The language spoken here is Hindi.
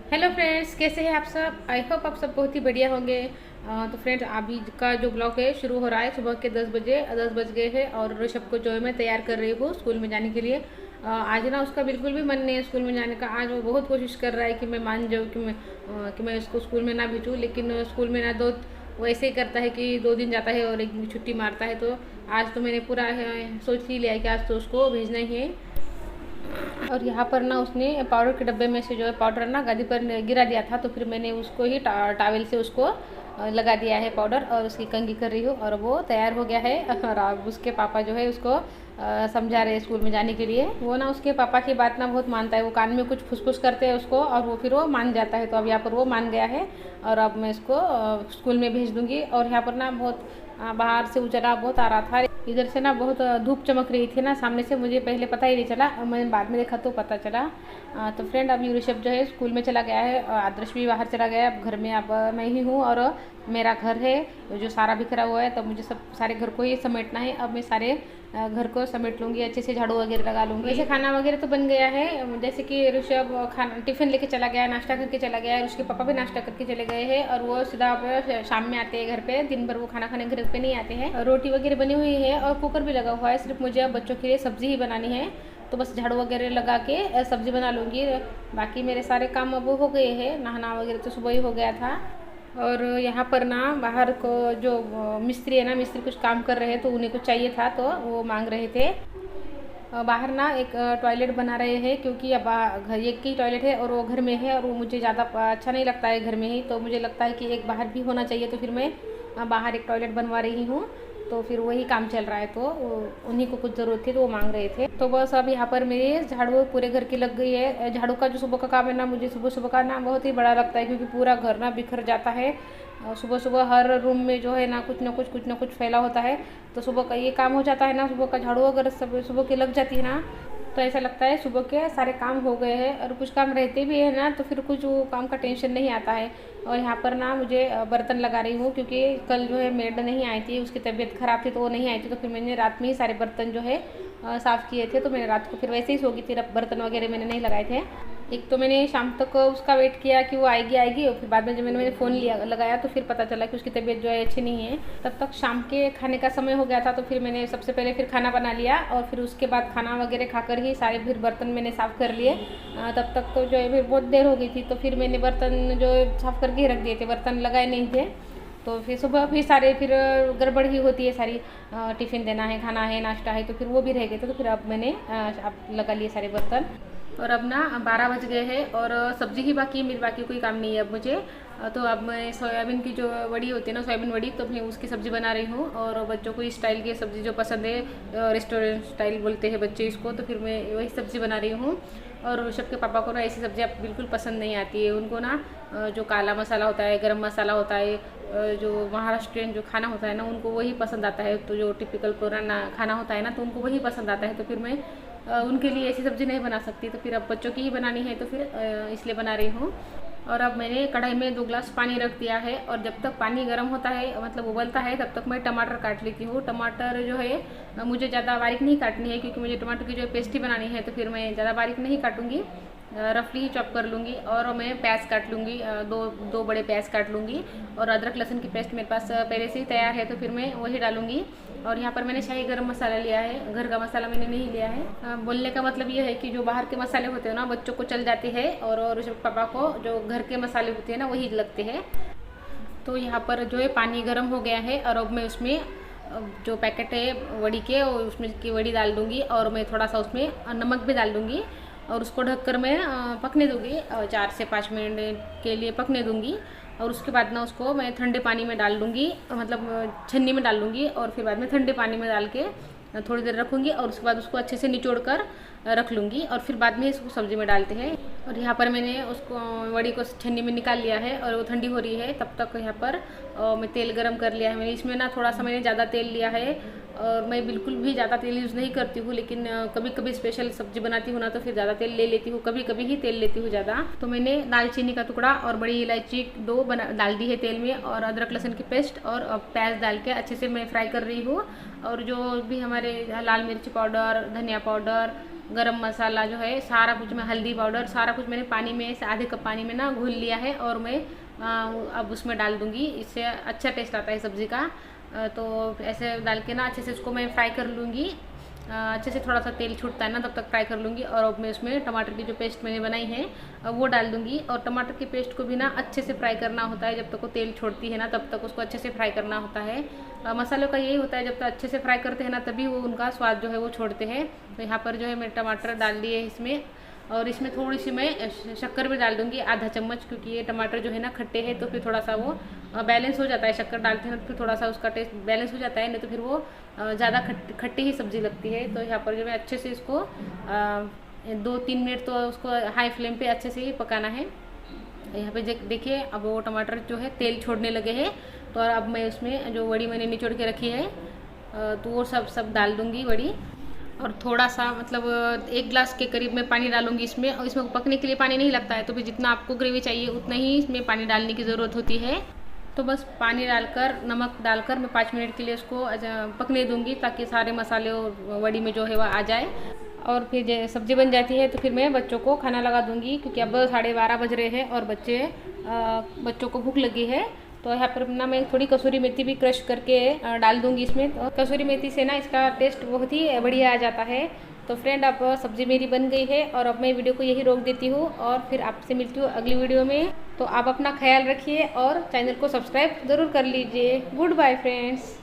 हेलो फ्रेंड्स, कैसे हैं आप सब। आई होप आप सब बहुत ही बढ़िया होंगे। तो फ्रेंड्स, अभी का जो ब्लॉग है शुरू हो रहा है सुबह के 10 बज गए हैं और ऋषभ को जो है मैं तैयार कर रही हूँ स्कूल में जाने के लिए। आज ना उसका बिल्कुल भी मन नहीं है स्कूल में जाने का। आज वो बहुत कोशिश कर रहा है कि मैं मान जाऊँ कि मैं इसको स्कूल में ना भेजूँ, लेकिन स्कूल में ना दो वो ऐसे ही करता है कि 2 दिन जाता है और एक दिन छुट्टी मारता है। तो आज तो मैंने पूरा सोच ही लिया है कि आज तो उसको भेजना ही है। और यहाँ पर ना उसने पाउडर के डब्बे में से जो है पाउडर ना गादी पर गिरा दिया था, तो फिर मैंने उसको ही टावल से उसको लगा दिया है पाउडर और उसकी कंघी कर रही हूँ और वो तैयार हो गया है। और अब उसके पापा जो है उसको समझा रहे हैं स्कूल में जाने के लिए। वो ना उसके पापा की बात ना बहुत मानता है, वो कान में कुछ फुसफुस करते हैं उसको और वो फिर वो मान जाता है। तो अब यहाँ पर वो मान गया है और अब मैं इसको स्कूल में भेज दूँगी। और यहाँ पर ना बहुत बाहर से उजला बहुत आ रहा था, इधर से ना बहुत धूप चमक रही थी ना सामने से, मुझे पहले पता ही नहीं चला, मैंने बाद में देखा तो पता चला। तो फ्रेंड, अब ऋषभ जो है स्कूल में चला गया है, आदर्श भी बाहर चला गया। अब घर में अब मैं ही हूँ और मेरा घर है जो सारा बिखरा हुआ है, तब मुझे सब सारे घर को ही समेटना है। अब मैं सारे घर को समेट लूँगी, अच्छे से झाड़ू वगैरह लगा लूँगी। वैसे खाना वगैरह तो बन गया है, जैसे कि ऋषभ खाना टिफ़िन लेके चला गया, नाश्ता करके चला गया है, उसके पापा भी नाश्ता करके चले गए हैं और वो सीधा शाम में आते हैं घर पे। दिन भर वो खाना खाने घर पे नहीं आते हैं। रोटी वगैरह बनी हुई है और कुकर भी लगा हुआ है, सिर्फ मुझे अब बच्चों के लिए सब्ज़ी ही बनानी है। तो बस झाड़ू वगैरह लगा के सब्ज़ी बना लूँगी। बाकी मेरे सारे काम अब हो गए हैं, नहाना वगैरह तो सुबह ही हो गया था। और यहाँ पर ना बाहर को जो मिस्त्री है ना, मिस्त्री कुछ काम कर रहे हैं तो उन्हें कुछ चाहिए था तो वो मांग रहे थे। बाहर ना एक टॉयलेट बना रहे हैं, क्योंकि अब घर एक ही टॉयलेट है और वो घर में है और वो मुझे ज़्यादा अच्छा नहीं लगता है घर में ही, तो मुझे लगता है कि एक बाहर भी होना चाहिए। तो फिर मैं बाहर एक टॉयलेट बनवा रही हूँ, तो फिर वही काम चल रहा है। तो उन्हीं को कुछ ज़रूरत थी तो वो मांग रहे थे। तो बस अब यहाँ पर मेरी झाड़ू पूरे घर की लग गई है। झाड़ू का जो सुबह का काम है ना, मुझे सुबह सुबह का ना बहुत ही बड़ा लगता है, क्योंकि पूरा घर ना बिखर जाता है। सुबह सुबह हर रूम में जो है ना कुछ ना कुछ फैला होता है। तो सुबह का ये काम हो जाता है ना, सुबह का झाड़ू अगर सब सुबह की लग जाती है ना, तो ऐसा लगता है सुबह के सारे काम हो गए हैं। और कुछ काम रहते भी है ना तो फिर कुछ वो काम का टेंशन नहीं आता है। और यहाँ पर ना मुझे बर्तन लगा रही हूँ, क्योंकि कल जो है मेड नहीं आई थी, उसकी तबीयत ख़राब थी तो वो नहीं आई थी। तो फिर मैंने रात में ही सारे बर्तन जो है साफ़ किए थे। तो मैंने रात को फिर वैसे ही सो गई थी, बर्तन वगैरह मैंने नहीं लगाए थे। एक तो मैंने शाम तक उसका वेट किया कि वो आएगी और फिर बाद में जब मैंने फ़ोन लगाया तो फिर पता चला कि उसकी तबीयत जो है अच्छी नहीं है। तब तक शाम के खाने का समय हो गया था, तो फिर मैंने सबसे पहले फिर खाना बना लिया और फिर उसके बाद खाना वगैरह खाकर ही सारे फिर बर्तन मैंने साफ़ कर लिए। तब तक तो जो है फिर बहुत देर हो गई थी, तो फिर मैंने बर्तन जो साफ़ करके ही रख दिए थे, बर्तन लगाए नहीं थे। तो फिर सुबह फिर सारे फिर गड़बड़ ही होती है सारी, टिफ़िन देना है, खाना है, नाश्ता है, तो फिर वो भी रह गए थे। तो फिर अब मैंने अब लगा लिए सारे बर्तन। और अब ना 12 बज गए हैं और सब्ज़ी ही बाकी है मेरी, बाकी कोई काम नहीं है अब मुझे। तो अब मैं सोयाबीन की जो वड़ी होती है ना, सोयाबीन वड़ी, तो मैं उसकी सब्ज़ी बना रही हूँ। और बच्चों को इस स्टाइल की सब्ज़ी जो पसंद है, रेस्टोरेंट स्टाइल बोलते हैं बच्चे इसको, तो फिर मैं वही सब्ज़ी बना रही हूँ। और ऋषभ के पापा को ना ऐसी सब्ज़ियाँ बिल्कुल पसंद नहीं आती है। उनको ना जो काला मसाला होता है, गरम मसाला होता है, जो महाराष्ट्रियन जो खाना होता है ना, उनको वही पसंद आता है। तो जो टिपिकल पुराना खाना होता है ना, तो उनको वही पसंद आता है। तो फिर मैं उनके लिए ऐसी सब्ज़ी नहीं बना सकती, तो फिर अब बच्चों की ही बनानी है, तो फिर इसलिए बना रही हूँ। और अब मैंने कढ़ाई में 2 ग्लास पानी रख दिया है और जब तक पानी गर्म होता है, मतलब उबलता है, तब तक मैं टमाटर काट लेती हूँ। टमाटर जो है मुझे ज़्यादा बारीक नहीं काटनी है, क्योंकि मुझे टमाटर की जो पेस्ट ही बनानी है, तो फिर मैं ज़्यादा बारीक नहीं काटूँगी, रफली ही चॉप कर लूँगी। और मैं प्याज काट लूँगी, दो बड़े प्याज काट लूँगी। और अदरक लहसुन की पेस्ट मेरे पास पहले से ही तैयार है, तो फिर मैं वही डालूँगी। और यहाँ पर मैंने शाही गरम मसाला लिया है, घर का मसाला मैंने नहीं लिया है। बोलने का मतलब ये है कि जो बाहर के मसाले होते हैं ना, बच्चों को चल जाते हैं और पापा को जो घर के मसाले होते हैं ना वही लगते हैं। तो यहाँ पर जो है पानी गर्म हो गया है और अब मैं उसमें जो पैकेट है वड़ी के, उसमें की वड़ी डाल दूँगी और मैं थोड़ा सा उसमें नमक भी डाल दूँगी और उसको ढककर मैं पकने दूँगी, 4 से 5 मिनट के लिए पकने दूँगी। और उसके बाद ना उसको मैं ठंडे पानी में डाल दूँगी, मतलब छन्नी में डाल दूँगी और फिर बाद में ठंडे पानी में डाल के थोड़ी देर रखूँगी और उसके बाद उसको अच्छे से निचोड़ कर रख लूँगी और फिर बाद में इसको सब्ज़ी में डालते हैं। और यहाँ पर मैंने उसको वड़ी को छन्नी में निकाल लिया है और वो ठंडी हो रही है, तब तक यहाँ पर मैं तेल गरम कर लिया है मैंने। इसमें ना थोड़ा सा मैंने ज़्यादा तेल लिया है और मैं बिल्कुल भी ज़्यादा तेल यूज़ नहीं करती हूँ, लेकिन कभी कभी स्पेशल सब्ज़ी बनाती हूँ ना, तो फिर ज़्यादा तेल ले लेती हूँ, कभी कभी ही तेल लेती हूँ ज़्यादा। तो मैंने दालचीनी का टुकड़ा और बड़ी इलायची 2 डाल दी है तेल में और अदरक लहसुन की पेस्ट और प्याज डाल के अच्छे से मैं फ्राई कर रही हूँ। और जो भी हमारे लाल मिर्च पाउडर, धनिया पाउडर, गरम मसाला जो है सारा कुछ, मैं हल्दी पाउडर सारा कुछ मैंने पानी में से आधे कप पानी में ना घोल लिया है और मैं अब उसमें डाल दूँगी। इससे अच्छा टेस्ट आता है सब्ज़ी का। तो ऐसे डाल के ना अच्छे से इसको मैं फ्राई कर लूँगी। अच्छे से थोड़ा सा तेल छूटता है ना तब तक फ्राई कर लूँगी। और अब मैं उसमें टमाटर की जो पेस्ट मैंने बनाई है वो डाल दूँगी। और टमाटर की पेस्ट को भी ना अच्छे से फ्राई करना होता है, जब तक वो तेल छोड़ती है ना तब तक उसको अच्छे से फ्राई करना होता है। मसालों का यही होता है, जब तक अच्छे से फ्राई करते हैं ना तभी वो उनका स्वाद जो है वो छोड़ते हैं। तो यहाँ पर जो है मैं टमाटर डाल दिए इसमें, और इसमें थोड़ी सी मैं शक्कर भी डाल दूँगी, आधा चम्मच, क्योंकि ये टमाटर जो है ना खट्टे हैं तो फिर थोड़ा सा वो बैलेंस हो जाता है। शक्कर डालते हैं ना तो फिर थोड़ा सा उसका टेस्ट बैलेंस हो जाता है, नहीं तो फिर वो ज़्यादा खट्टी ही सब्ज़ी लगती है। तो यहाँ पर जो मैं अच्छे से इसको 2-3 मिनट तो उसको हाई फ्लेम पे अच्छे से ही पकाना है। यहाँ पे देखिए अब वो टमाटर जो है तेल छोड़ने लगे हैं। तो अब मैं उसमें जो वड़ी मैंने निचोड़ के रखी है तो वो सब डाल दूँगी वड़ी। और थोड़ा सा मतलब 1 गिलास के करीब मैं पानी डालूंगी इसमें। और इसमें पकने के लिए पानी नहीं लगता है, तो फिर जितना आपको ग्रेवी चाहिए उतना ही इसमें पानी डालने की ज़रूरत होती है। तो बस पानी डालकर नमक डालकर मैं 5 मिनट के लिए उसको पकने दूंगी, ताकि सारे मसाले वड़ी में जो है वह आ जाए। और फिर सब्ज़ी बन जाती है तो फिर मैं बच्चों को खाना लगा दूंगी, क्योंकि अब 12:30 बज रहे हैं और बच्चों को भूख लगी है। तो यहाँ पर ना मैं थोड़ी कसूरी मेथी भी क्रश करके डाल दूंगी इसमें। तो कसूरी मेथी से ना इसका टेस्ट बहुत ही बढ़िया आ जाता है। तो फ्रेंड अब सब्ज़ी मेरी बन गई है और अब मैं वीडियो को यही रोक देती हूँ और फिर आपसे मिलती हूँ अगली वीडियो में। तो आप अपना ख्याल रखिए और चैनल को सब्सक्राइब ज़रूर कर लीजिए। Goodbye friends.